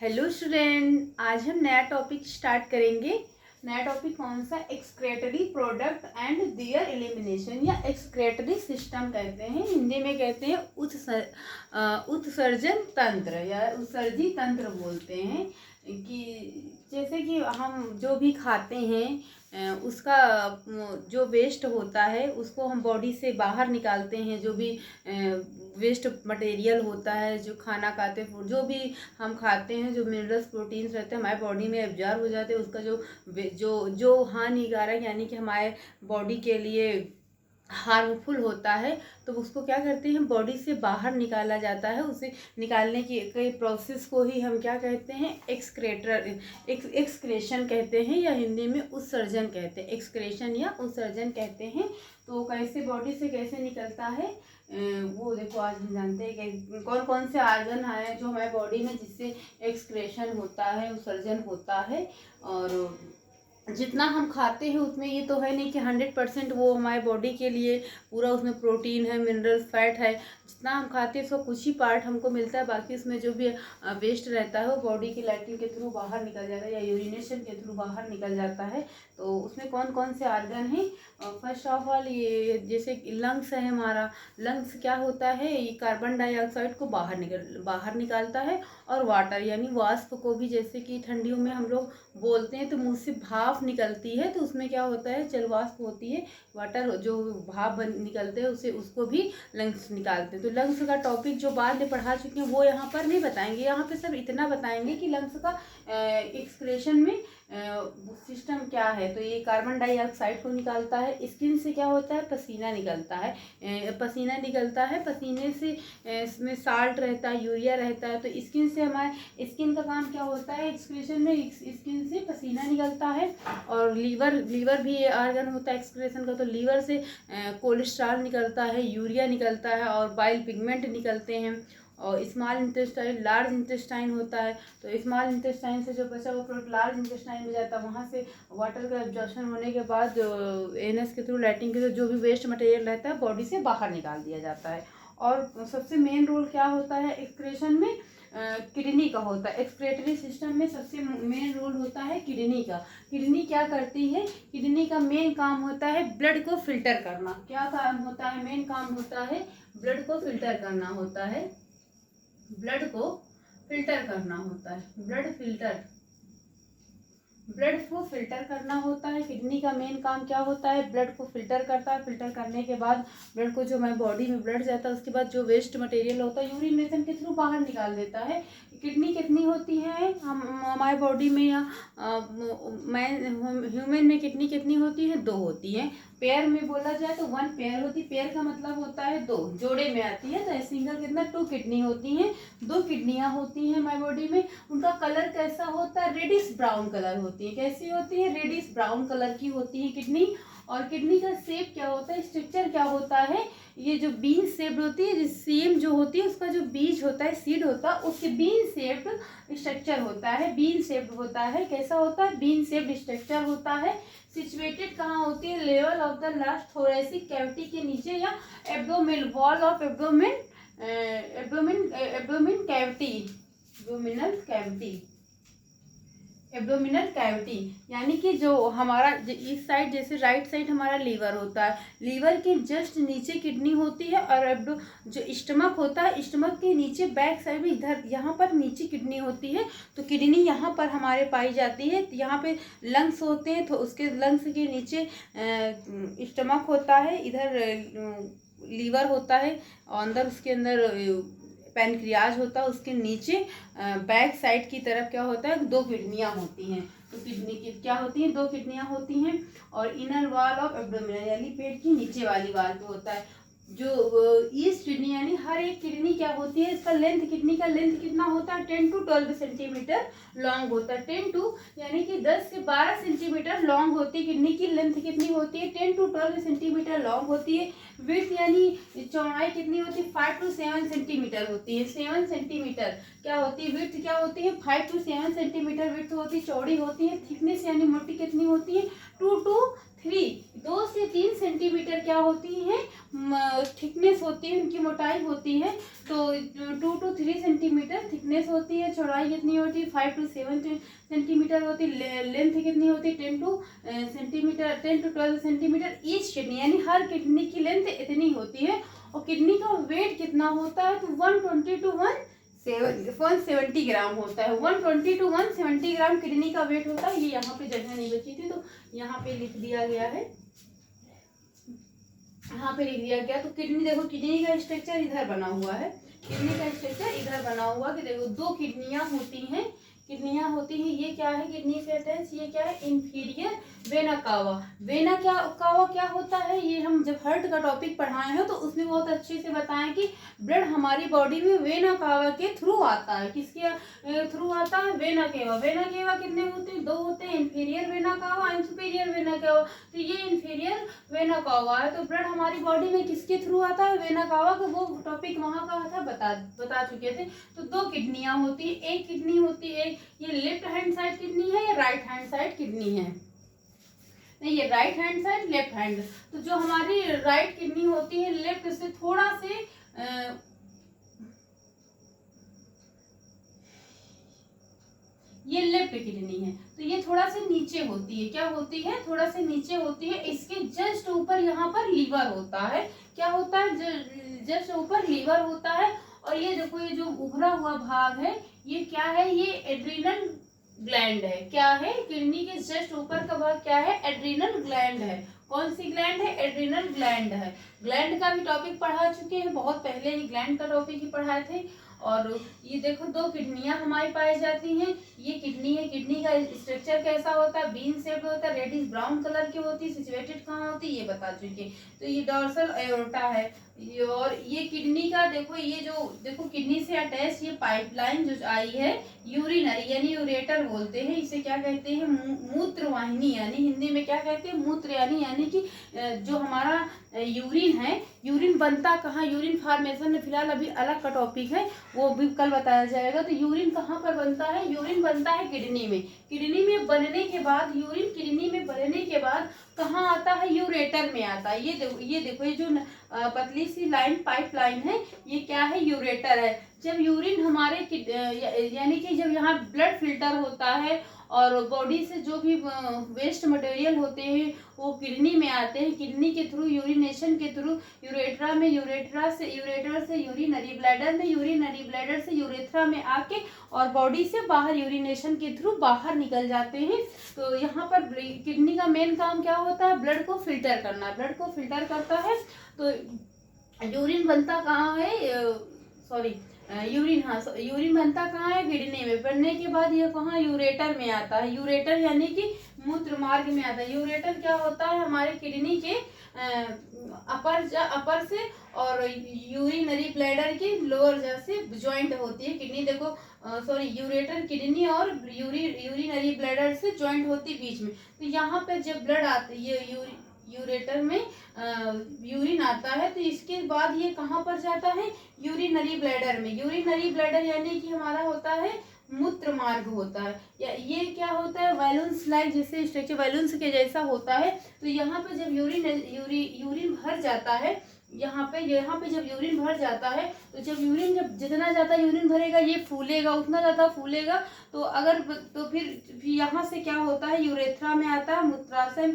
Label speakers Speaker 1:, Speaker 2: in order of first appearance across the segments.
Speaker 1: Hello student, आज हम नया टॉपिक स्टार्ट करेंगे। नया टॉपिक कौन सा? Excretory product and there elimination या एक्सक्रेटरी सिस्टम कहते हैं। हिंदी में कहते हैं उत्सर्जन तंत्र या उत्सर्जी तंत्र बोलते हैं। कि जैसे कि हम जो भी खाते हैं उसका जो वेस्ट होता है उसको हम बॉडी से बाहर निकालते हैं। जो भी वेस्ट मटेरियल होता है, जो खाना खाते हैं, जो भी हम खाते हैं, जो मिनरल्स प्रोटीन्स रहते हैं हमारे बॉडी में एब्जॉर्ब हो जाते हैं। उसका जो हानिकारक यानी कि हमारे बॉडी के लिए हार्मफुल होता है, तो उसको क्या करते हैं, बॉडी से बाहर निकाला जाता है। उसे निकालने की कई प्रोसेस को ही हम क्या कहते हैं, एक्सक्रेशन कहते हैं या हिंदी में उत्सर्जन कहते हैं। एक्सक्रेशन या उत्सर्जन कहते हैं। तो कैसे बॉडी से कैसे निकलता है वो देखो आज हम जानते हैं कि कौन कौन से आर्गन है जो हमारे बॉडी में जिससे एक्सक्रेशन होता है, उत्सर्जन होता है। और जितना हम खाते हैं उसमें ये तो है नहीं कि 100% वो हमारे बॉडी के लिए पूरा उसमें प्रोटीन है, मिनरल्स, फैट है। जितना हम खाते हैं उसका कुछ ही पार्ट हमको मिलता है, बाकी उसमें जो भी वेस्ट रहता है वो बॉडी की लैट्रिन के थ्रू बाहर निकल जाता है या यूरिनेशन के थ्रू बाहर निकल जाता है। तो उसमें कौन कौन से आर्गन हैं? फर्स्ट ऑफ ऑल ये जैसे लंग्स है हमारा। लंग्स क्या होता है, ये कार्बन डाइऑक्साइड को बाहर निकालता है। और वाटर यानी वाष्प को भी, जैसे कि ठंडियों में हम लोग बोलते हैं तो मुंह से भाप निकलती है, तो उसमें क्या होता है, जल वाष्प होती है। वाटर जो भाप निकलते हैं उसे उसको भी लंग्स निकालते हैं। तो लंग्स का टॉपिक जो बाद में पढ़ा चुके हैं वो यहाँ पर नहीं बताएंगे। यहाँ पे सब इतना बताएंगे कि लंग्स का एक्सक्रेशन में सिस्टम क्या है। तो ये कार्बन डाइऑक्साइड को निकालता है। स्किन से क्या होता है, पसीना निकलता है। पसीने से इसमें साल्ट रहता है, यूरिया रहता है। तो स्किन से हमारे स्किन का काम क्या होता है, एक्सक्रेशन में स्किन से पसीना निकलता है। और लीवर भी ये आर्गन होता है एक्सक्रेशन का। तो लीवर से कोलेस्ट्रॉल निकलता है, यूरिया निकलता है और बाइल पिगमेंट निकलते हैं। और स्मॉल इंटेस्टाइन, लार्ज इंटेस्टाइन होता है। तो स्मॉल इंटेस्टाइन से जो बचा वो लार्ज इंटेस्टाइन में जाता है। वहाँ से वाटर का एब्जॉर्प्शन होने के बाद एनएस के थ्रू, लैट्रिन के थ्रू जो भी वेस्ट मटेरियल रहता है बॉडी से बाहर निकाल दिया जाता है। और सबसे मेन रोल क्या होता है एक्सक्रेशन में, किडनी का होता है। एक्सक्रेटरी सिस्टम में सबसे मेन रोल होता है किडनी का। किडनी क्या करती है, किडनी का मेन काम होता है ब्लड को फिल्टर करना। क्या काम होता है, मेन काम होता है ब्लड को फिल्टर करना होता है। ब्लड को फिल्टर करना होता है, ब्लड को फिल्टर करना होता है। किडनी का मेन काम क्या होता है, ब्लड को फिल्टर करता है। फिल्टर करने के बाद ब्लड को, जो हमारे बॉडी में ब्लड जाता है उसके बाद जो वेस्ट मटेरियल होता है यूरिनेशन के थ्रू बाहर निकाल देता है। किडनी कितनी होती है हम हमारे बॉडी में, या ह्यूमन में किडनी कितनी होती है? 2 होती है। पेयर में बोला जाए तो 1 पेयर होती है। पेयर का मतलब होता है 2, जोड़े में आती है। तो सिंगल कितना, 2 किडनी होती हैं। 2 किडनियां होती हैं हमारी बॉडी में। उनका कलर कैसा होता है, रेडिश ब्राउन कलर होती है। कैसी होती है, रेडिश ब्राउन कलर की होती है किडनी। और किडनी का शेप क्या होता है, स्ट्रक्चर क्या होता है, ये जो बीन शेप्ड होती है, सेम जो होती है उसका जो बीज होता है, सीड होता है, उसके बीन शेप्ड स्ट्रक्चर होता है। बीन शेप्ड होता है, कैसा होता है, बीन शेप्ड स्ट्रक्चर होता है। सिचुएटेड कहाँ होती है, level of the last thoracic cavity के नीचे, या abdomen wall of abdominal cavity. यानी कि जो हमारा इस साइड, जैसे राइट साइड हमारा लीवर होता है, लीवर के जस्ट नीचे किडनी होती है। और जो स्टमक होता है, स्टमक के नीचे बैक साइड में इधर यहाँ पर नीचे किडनी होती है। तो किडनी यहाँ पर हमारे पाई जाती है। यहाँ पे लंग्स होते हैं, तो उसके लंग्स के नीचे स्टमक होता है, इधर लीवर होता है, और अंदर उसके अंदर पैनक्रियाज होता है। उसके नीचे बैक साइड की तरफ क्या होता है, 2 किडनियां होती हैं। तो किडनी की क्या होती हैं, 2 किडनियां होती हैं। और इनर वॉल ऑफ एब्डोमिनल यानी पेट की नीचे वाली वाल पे होता है। जो ईस्ट किडनी यानी हर एक किडनी क्या होती है, इसका लेंथ, किडनी का लेंथ कितना होता है, 10 to 12 सेंटीमीटर लॉन्ग होता है। 10 to यानी कि 10 से 12 सेंटीमीटर लॉन्ग होती है। किडनी की लेंथ कितनी होती है, 10 to 12 सेंटीमीटर लॉन्ग होती है। विड्थ यानी चौड़ाई कितनी होती है, 5 to 7 सेंटीमीटर होती है। 7 सेंटीमीटर क्या होती है, विड्थ क्या होती है, 5 to 7 सेंटीमीटर विड्थ होती है, चौड़ी होती है। थिकनेस यानी मोटी कितनी होती है, 2 to 3, 2 से 3 सेंटीमीटर क्या होती है, थिकनेस होती है, उनकी मोटाई होती है। तो 2 to 3 3 सेंटीमीटर थिकनेस होती है। चौड़ाई कितनी होती है 5 to 7 सेंटीमीटर होती है। लेंथ कितनी होती है 10 to 12 सेंटीमीटर ईच किडनी, यानी हर किडनी की लेंथ इतनी होती है। और किडनी का वेट कितना होता है तो 120 to 170 ग्राम होता है। 120 to 170 ग्राम किडनी का वेट होता है। ये यहाँ पे जगह नहीं बची थी तो यहाँ पे लिख दिया गया है, यहाँ पे लिख दिया गया। तो किडनी देखो, किडनी का स्ट्रक्चर इधर बना हुआ है, किडनी का स्ट्रक्चर इधर बना हुआ कि देखो 2 किडनियां होती हैं, किडनियां होती हैं। ये क्या है किडनी से अटैच, ये क्या है इंफीरियर वेना कावा। वेना क्या कावा क्या होता है, ये हम जब हार्ट का टॉपिक पढ़ाए हैं तो उसमें बहुत अच्छे से बताएं कि ब्लड हमारी बॉडी में वेना कावा के थ्रू आता है। किसके थ्रू आता है, वेना केवा। वेना केवा कितने होते हैं, 2 होते हैं, inferior vena cava and superior vena cava. तो ये इंफीरियर वेना कावा है। तो ब्लड हमारी बॉडी में किसके थ्रू आता है, वेना कावा का। वो टॉपिक वहां का था, बता चुके थे। तो 2 किडनियां होती है, एक किडनी होती है, ये लेफ्ट हैंड साइड किडनी है या राइट हैंड साइड किडनी है, नहीं ये right hand side left hand. तो जो हमारी राइट किडनी होती है लेफ्ट से थोड़ा से ये लेफ्ट किडनी है तो ये थोड़ा से नीचे होती है। क्या होती है, थोड़ा से नीचे होती है। इसके जस्ट ऊपर यहाँ पर लीवर होता है। क्या होता है, जस्ट ऊपर लीवर होता है। और ये देखो, ये जो उभरा हुआ भाग है ये क्या है, ये एड्रीनल ग्लैंड है। क्या है, किडनी के जस्ट ऊपर का भाग क्या है, एड्रीनल ग्लैंड है। कौन सी ग्लैंड है, एड्रीनल ग्लैंड है। ग्लैंड का भी टॉपिक पढ़ा चुके हैं, बहुत पहले ही ग्लैंड का टॉपिक ही पढ़ाए थे। और ये देखो 2 किडनियां हमारी पाई जाती हैं। ये किडनी है, किडनी का स्ट्रक्चर कैसा होता है, बीन शेप होता है, रेडिश ब्राउन कलर की होती है। सिचुएटेड कहाँ होती है ये बता चुके। तो ये डॉर्सल एओर्टा है। और ये किडनी का देखो, ये जो देखो किडनी से अटैच ये पाइपलाइन जो आई है यूरिनरी यानी यूरेटर बोलते हैं इसे। क्या कहते हैं, मूत्र वाहिनी, यानी हिंदी में क्या कहते हैं, मूत्र यानी कि जो हमारा यूरिन है, यूरिन बनता कहाँ, यूरिन फॉर्मेशन में फिलहाल अभी अलग का टॉपिक है, वो भी कल बताया जाएगा। तो यूरिन कहाँ पर बनता है, यूरिन बनता है किडनी में। किडनी में बनने के बाद, यूरिन किडनी में बनने के बाद कहाँ आता है, यूरेटर में आता है। ये देखो ये जो पतली सी लाइन पाइप लाइन है ये क्या है, यूरेटर है। जब यूरिन हमारे यानी कि जब यहाँ ब्लड फिल्टर होता है और बॉडी से जो भी वेस्ट मटेरियल होते हैं वो किडनी में आते हैं। किडनी के थ्रू, यूरिनेशन के थ्रू यूरेट्रा में, यूरेटर से यूरिनरी ब्लैडर में, यूरिनरी ब्लैडर से यूरेथ्रा में आके और बॉडी से बाहर यूरिनेशन के थ्रू बाहर निकल जाते हैं। तो यहाँ पर किडनी का मेन काम क्या होता है, ब्लड को फिल्टर करना, ब्लड को फिल्टर करता है। तो यूरिन बनता कहाँ है, सॉरी यूरिन, हाँ यूरिन बनता कहाँ है, किडनी में। बनने के बाद ये कहाँ, यूरेटर में आता है। यूरेटर यानी कि मूत्र मार्ग में आता है। यूरेटर क्या होता है, हमारे किडनी के अपर से और यूरिनरी ब्लैडर की लोअर जा से ज्वाइंट होती है किडनी। देखो सॉरी, यूरेटर किडनी और यूरिनरी ब्लैडर से ज्वाइंट होती है बीच में। तो यहाँ पे जब ब्लड आती है, यूरेटर में यूरिन आता है तो इसके बाद ये कहाँ पर जाता है, यूरिनरी ब्लैडर में। यूरिनरी ब्लैडर यानी कि हमारा होता है मूत्र मार्ग होता है। या ये क्या होता है, वैलून्स लाइक जैसे स्ट्रक्चर वैलून्स के जैसा होता है। तो यहाँ पे जब यूरिन भर जाता है, यहाँ पे जब यूरिन भर जाता है तो जब जितना ज़्यादा यूरिन भरेगा ये फूलेगा, उतना ज़्यादा फूलेगा। तो फिर यहाँ से क्या होता है, यूरेथ्रा में आता है, मूत्राशय,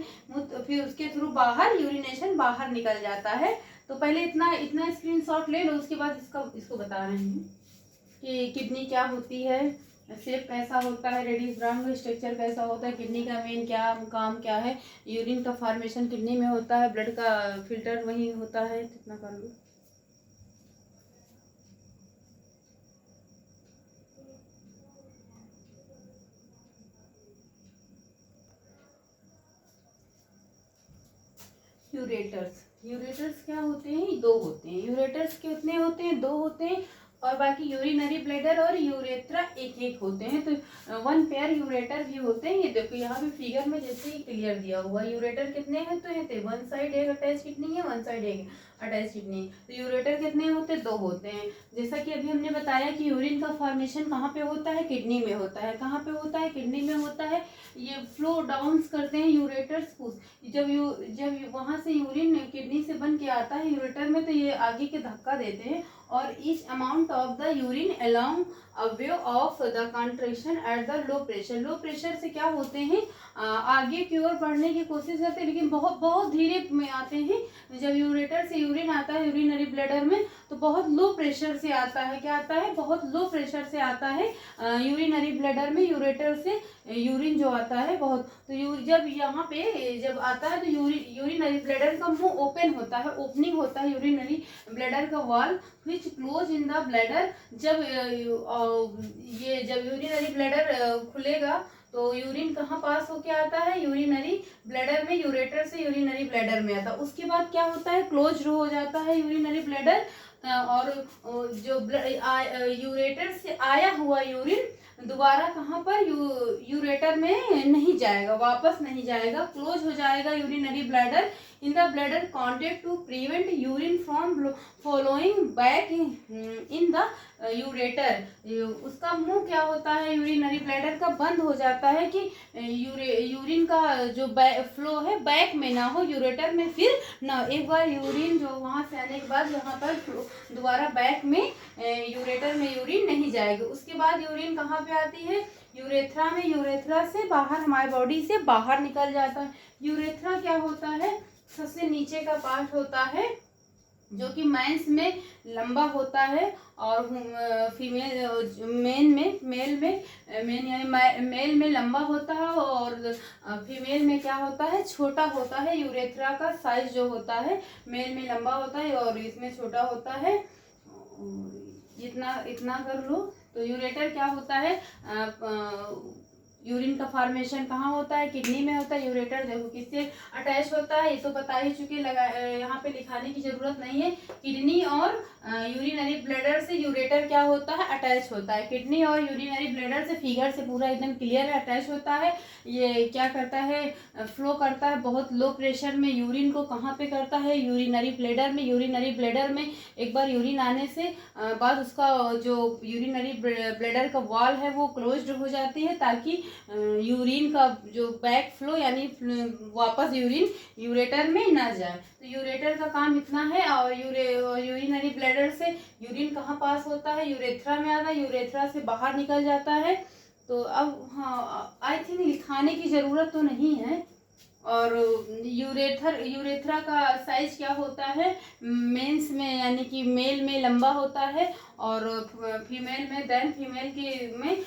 Speaker 1: फिर उसके थ्रू बाहर यूरिनेशन बाहर निकल जाता है। तो पहले इतना स्क्रीनशॉट ले लो, उसके बाद इसको बता रहे हैं कि किडनी क्या होती है, शेप कैसा होता है, रेडिश ब्राउन स्ट्रक्चर कैसा होता है, किडनी का मेन काम क्या है, यूरिन का फॉर्मेशन किडनी में होता है, ब्लड का फिल्टर वही होता है। इतना कर लो। यूरेटर्स क्या होते हैं, 2 होते हैं। यूरेटर्स कितने होते हैं, 2 होते हैं। और बाकी यूरिनरी ब्लैडर और यूरेथ्रा एक होते हैं। तो 1 पेयर यूरेटर भी होते हैं। ये देखो यहाँ पे फिगर में जैसे ही क्लियर दिया हुआ, यूरेटर कितने हैं तो हैं, 1 साइड एक अटैच किडनी है, 1 साइड एक अटैच किडनी। तो यूरेटर कितने होते हैं? 2 होते हैं। जैसा कि अभी हमने बताया कि यूरिन का फॉर्मेशन कहाँ पे होता है? किडनी में होता है। कहाँ पे होता है? किडनी में होता है। ये फ्लो डाउन करते हैं यूरेटर्स पुश। जब वहाँ से यूरिन किडनी से बन के आता है यूरेटर में, तो ये आगे के धक्का देते हैं और each amount of the urine along away of the contraction at the low pressure. Low pressure से क्या होते हैं? आगे की ओर बढ़ने की कोशिश करते हैं, लेकिन बहुत बहुत धीरे में आते हैं। जब यूरेटर से यूरिन आता है यूरिनरी ब्लैडर में, तो बहुत लो प्रेशर से आता है। क्या आता है? बहुत लो प्रेशर से आता है यूरिनरी ब्लैडर में। यूरेटर से यूरिन जो आता है बहुत, तो जब यहाँ पे जब आता है तो यूरिनरी ब्लैडर का मुंह ओपन होता है, ओपनिंग होता है यूरिनरी ब्लैडर का wall which close in the bladder. जब यूरिनरी ब्लैडर खुलेगा तो यूरिन कहाँ पास होके आता है? यूरिनरी ब्लैडर में। यूरेटर से यूरिनरी ब्लैडर में आता है। उसके बाद क्या होता है? क्लोज हो जाता है यूरिनरी ब्लैडर, और जो यूरेटर से आया हुआ यूरिन दोबारा कहाँ पर? यूरेटर में नहीं जाएगा, वापस नहीं जाएगा, क्लोज हो जाएगा urinary bladder in the bladder contact to prevent urine from following back in the ureter. उसका मुंह क्या होता है? यूरिनरी ब्लैडर का बंद हो जाता है कि यूरिन का जो फ्लो है बैक में ना हो, यूरेटर में फिर ना। एक बार यूरिन जो वहां से आने के बाद यहाँ पर दोबारा बैक में यूरेटर में यूरिन नहीं जाएगी। उसके बाद यूरिन कहाँ पे आती है? यूरेथ्रा में। यूरेथ्रा से बाहर हमारे बॉडी से बाहर निकल जाता है। यूरेथ्रा क्या होता है? सबसे नीचे का पार्ट होता है जो कि मेंस में लंबा होता है और मेल में लंबा होता है और फीमेल में क्या होता है? छोटा होता है। यूरेथ्रा का साइज जो होता है मेल में लंबा होता है और इसमें छोटा होता है। इतना कर लो। तो यूरेटर क्या होता है? यूरिन का फॉर्मेशन कहाँ होता है? किडनी में होता है। यूरेटर देखो किससे अटैच होता है, ये तो बता ही चुके, यहाँ पे लिखाने की जरूरत नहीं है। किडनी और यूरिनरी ब्लैडर से यूरेटर क्या होता है? अटैच होता है। किडनी और यूरिनरी ब्लैडर से फिगर से पूरा एकदम क्लियर है, अटैच होता है। ये क्या करता है? फ्लो करता है बहुत लो प्रेशर में। यूरिन को कहाँ पे करता है? यूरिनरी ब्लैडर में। यूरिनरी ब्लैडर में एक बार यूरिन आने से बाद उसका जो यूरिनरी ब्लैडर का वॉल है वो क्लोज्ड हो जाती है, ताकि यूरिन का जो बैक फ्लो यानी वापस यूरिन यूरेटर में ना जाए। तो यूरेटर का काम इतना है। और यूरिनरी ब्लैडर से यूरिन कहाँ पास होता है? यूरेथ्रा में आता है। यूरेथ्रा से बाहर निकल जाता है। तो अब हाँ, आई थिंक लिखाने की ज़रूरत तो नहीं है। और यूरेथ्रा का साइज क्या होता है? मेंस में यानी कि मेल में लंबा होता है और फीमेल में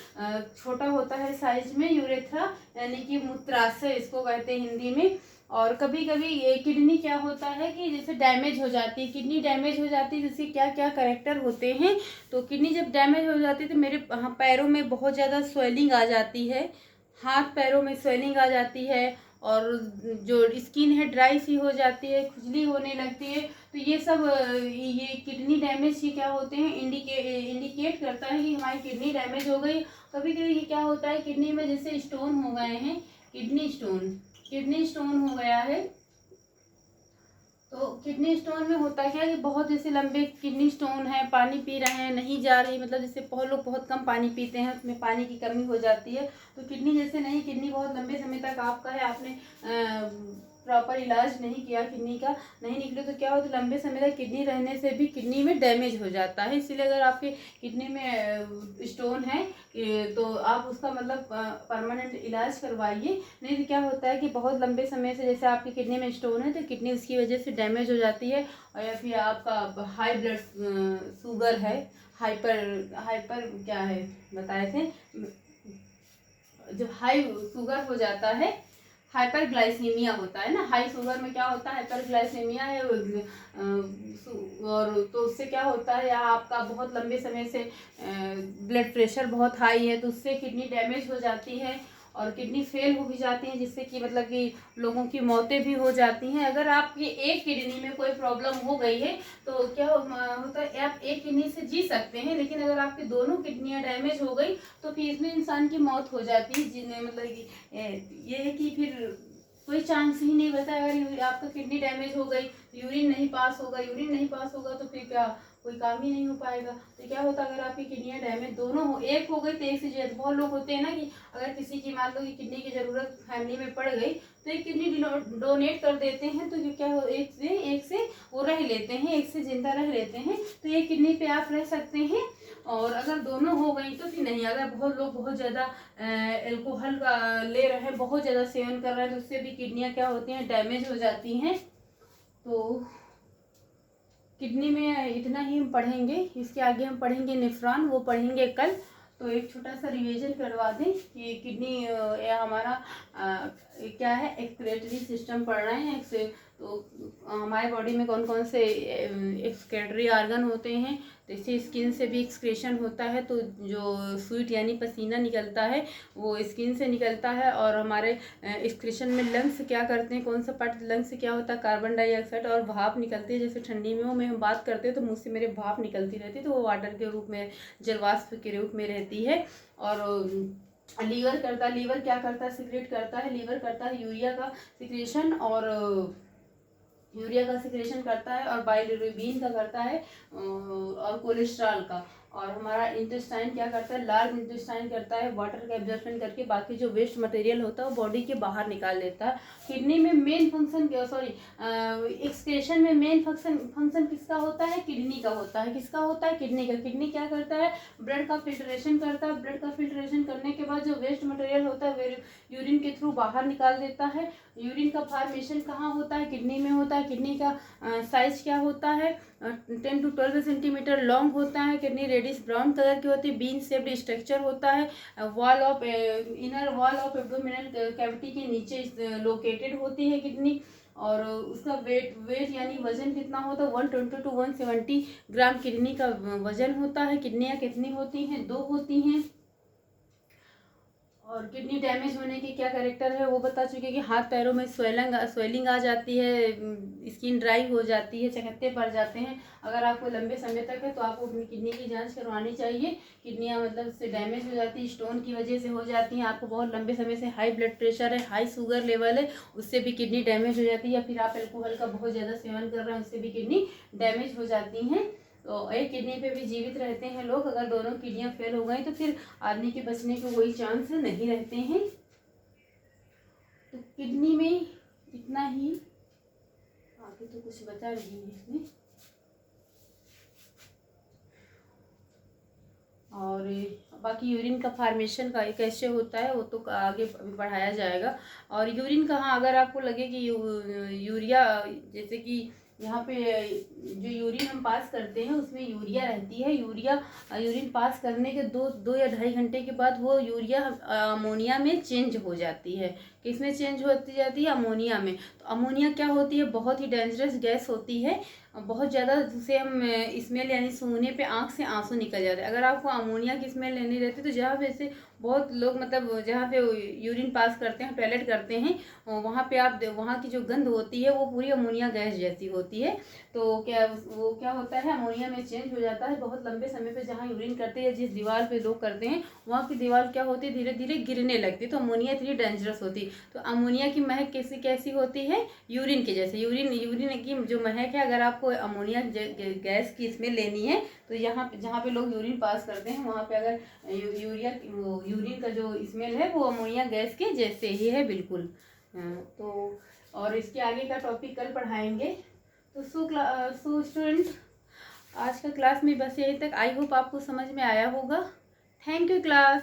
Speaker 1: छोटा होता है साइज में यूरेथ्रा, यानी कि मूत्राशय इसको कहते हैं हिंदी में। और कभी कभी ये किडनी क्या होता है कि जैसे डैमेज हो जाती है, किडनी डैमेज हो जाती है, जिससे क्या क्या कैरेक्टर होते हैं। तो किडनी जब डैमेज हो जाती है तो मेरे पैरों में बहुत ज़्यादा स्वेलिंग आ जाती है, हाथ पैरों में स्वेलिंग आ जाती है और जो स्किन है ड्राई सी हो जाती है, खुजली होने लगती है। तो ये सब ये किडनी डैमेज ही क्या होते हैं? इंडिकेट करता है कि हमारी किडनी डैमेज हो गई। कभी कभी ये क्या होता है? किडनी में जैसे स्टोन हो गए हैं, किडनी स्टोन हो गया है। तो किडनी स्टोन में होता क्या है कि बहुत जैसे लंबे किडनी स्टोन है, पानी पी रहे हैं नहीं जा रही, मतलब जैसे बहुत लोग बहुत कम पानी पीते हैं, उसमें पानी की कमी हो जाती है। तो किडनी जैसे नहीं, किडनी बहुत लंबे समय तक आपका है, आपने प्रॉपर इलाज नहीं किया, किडनी का नहीं निकले, तो क्या होता है? लंबे समय तक किडनी रहने से भी किडनी में डैमेज हो जाता है। इसीलिए अगर आपके किडनी में स्टोन है तो आप उसका मतलब परमानेंट इलाज करवाइए। नहीं तो क्या होता है कि बहुत लंबे समय से जैसे आपकी किडनी में स्टोन है तो किडनी उसकी वजह से डैमेज हो जाती है। और या फिर आपका हाई ब्लड शुगर है, हाइपर क्या है बताए थे, जब हाई शुगर हो जाता है, हाइपरग्लाइसीमिया होता है ना। हाई शुगर में क्या होता है? हाइपरग्लाइसीमिया है। और तो उससे क्या होता है, या आपका बहुत लंबे समय से ब्लड प्रेशर बहुत हाई है तो उससे किडनी डैमेज हो जाती है और किडनी फेल हो भी जाती है, जिससे कि मतलब कि लोगों की मौतें भी हो जाती हैं। अगर आपकी एक किडनी में कोई प्रॉब्लम हो गई है तो क्या होता है? आप एक किडनी से जी सकते हैं, लेकिन अगर आपकी दोनों किडनियां डैमेज हो गई तो फिर इसमें इंसान की मौत हो जाती है। जिन्हें मतलब कि ये है कि फिर कोई चांस ही नहीं बचा। अगर आपका किडनी डैमेज हो गई, यूरिन नहीं पास होगा, यूरिन नहीं पास होगा तो फिर क्या, कोई काम ही नहीं हो पाएगा। तो क्या होता है, अगर आपकी किडनियाँ डैमेज दोनों हो, एक हो गई तो एक से ज्यादा। बहुत लोग होते हैं ना कि अगर किसी की मान लो कि किडनी की जरूरत फैमिली में पड़ गई तो एक किडनी डोनेट कर देते हैं, तो क्या हो, एक से वो रह लेते हैं, एक से जिंदा रह लेते हैं, तो एक किडनी पे आप रह सकते हैं। और अगर दोनों हो गई तो फिर नहीं। अगर बहुत लोग बहुत ज़्यादा एल्कोहल का ले रहे हैं, बहुत ज़्यादा सेवन कर रहे हैं, तो उससे भी किडनियाँ क्या होती हैं, डैमेज हो जाती हैं। तो किडनी में इतना ही हम पढ़ेंगे, इसके आगे हम पढ़ेंगे नेफ्रॉन, वो पढ़ेंगे कल। तो एक छोटा सा रिवीजन करवा दें कि किडनी हमारा क्या है, एक्सक्रेटरी सिस्टम पढ़ रहे हैं। तो हमारे बॉडी में कौन कौन से एक्सक्रेटरी ऑर्गन होते हैं। तो इससे स्किन से भी एक्सक्रेशन होता है, तो जो स्वीट यानी पसीना निकलता है वो स्किन से निकलता है। और हमारे एक्सक्रेशन में लंग्स क्या करते हैं, कौन सा पार्ट लंग्स से क्या होता है, कार्बन डाइऑक्साइड और भाप निकलती है। जैसे ठंडी में हम बात करते हैं तो मुँह से मेरे भाप निकलती रहती है, तो वो वाटर के रूप में, जलवाष्प के रूप में रहती है। और लीवर क्या करता है, सिक्रेट करता है। लीवर करता है यूरिया का सिक्रेशन, करता है, और बाइलिरुबिन का करता है, और कोलेस्ट्रॉल का। और हमारा इंटेस्टाइन क्या करता है, लार्ज इंटेस्टाइन करता है वाटर का एब्जॉर्प्शन करके, बाकी जो वेस्ट मटेरियल होता है वो बॉडी के बाहर निकाल देता है। किडनी में मेन फंक्शन एक्सक्रेशन में मेन फंक्शन किसका होता है, किडनी का होता है। किसका होता है, किडनी का। किडनी क्या करता है, ब्लड का फिल्ट्रेशन करता है। ब्लड का फिल्ट्रेशन करने के बाद जो वेस्ट मटेरियल होता है यूरिन के थ्रू बाहर निकाल देता है। यूरिन का फॉर्मेशन कहाँ होता है, किडनी में होता है। किडनी का साइज क्या होता है, 10 to 12 सेंटीमीटर लॉन्ग होता है। किडनी रेडिश ब्राउन कलर की होती है, बीन शेप्ड स्ट्रक्चर होता है। Inner wall of abdominal cavity के नीचे लोकेटेड होती है किडनी। और उसका वेट यानी वजन कितना होता है, 120 to 170 ग्राम किडनी का वजन होता है। किडनियाँ कितनी होती हैं, 2 होती हैं। और किडनी डैमेज होने के क्या कैरेक्टर है वो बता चुके कि हाथ पैरों में स्वेलिंग आ जाती है, स्किन ड्राई हो जाती है, चकत्ते पड़ जाते हैं। अगर आपको लंबे समय तक है तो आपको अपनी किडनी की जांच करवानी चाहिए। किडनियां मतलब से डैमेज हो जाती है, स्टोन की वजह से हो जाती हैं। आपको बहुत लंबे समय से हाई ब्लड प्रेशर है, हाई शुगर लेवल है, उससे भी किडनी डैमेज हो जाती है। या फिर आप एल्कोहल का बहुत ज़्यादा सेवन कर रहे हैं, उससे भी किडनी डैमेज हो जाती हैं। तो एक किडनी पे भी जीवित रहते हैं लोग। अगर दोनों किडनियां फेल हो गई तो फिर आदमी के बचने के कोई चांस नहीं रहते हैं। तो किडनी में इतना ही, आगे तो कुछ बचा नहीं है इसमें। और बाकी यूरिन का फॉर्मेशन का कैसे होता है वो तो आगे बढ़ाया जाएगा। और यूरिन कहाँ, अगर आपको लगे कि यूरिया, जैसे कि यहाँ पे जो यूरिन हम पास करते हैं उसमें यूरिया रहती है। यूरिन पास करने के दो या 2.5 घंटे के बाद वो यूरिया अमोनिया में चेंज हो जाती है। किसमें चेंज होती जाती है, अमोनिया में। तो अमोनिया क्या होती है, बहुत ही डेंजरस गैस होती है। बहुत ज़्यादा जिसे हम स्मेल यानी सूंघने पे आँख से आंसू निकल जाते हैं। अगर आपको अमोनिया की स्मेल लेनी रहती तो जहाँ पे से बहुत लोग मतलब जहाँ पे यूरिन पास करते हैं, टॉयलेट करते हैं, वहाँ पे आप वहाँ की जो गंध होती है वो पूरी अमोनिया गैस जैसी होती है। तो क्या होता है, अमोनिया में चेंज हो जाता है। बहुत लंबे समय पे जहाँ यूरिन करते हैं, जिस दीवार पे लोग करते हैं वहाँ की दीवार क्या होती है, धीरे धीरे गिरने लगती है। तो अमोनिया इतनी डेंजरस होती है। तो अमोनिया की महक कैसी होती है, यूरिन के जैसे। यूरिन की जो महक है, अगर आपको अमोनिया गैस की स्मेल लेनी है तो यहाँ पे जहाँ पे लोग यूरिन पास करते हैं वहाँ पे अगर यूरिन का जो स्मेल है वो अमोनिया गैस के जैसे ही है बिल्कुल। तो और इसके आगे का टॉपिक कल पढ़ाएंगे। तो सो स्टूडेंट, आज का क्लास में बस यही तक। आई होप आपको समझ में आया होगा। Thank you class.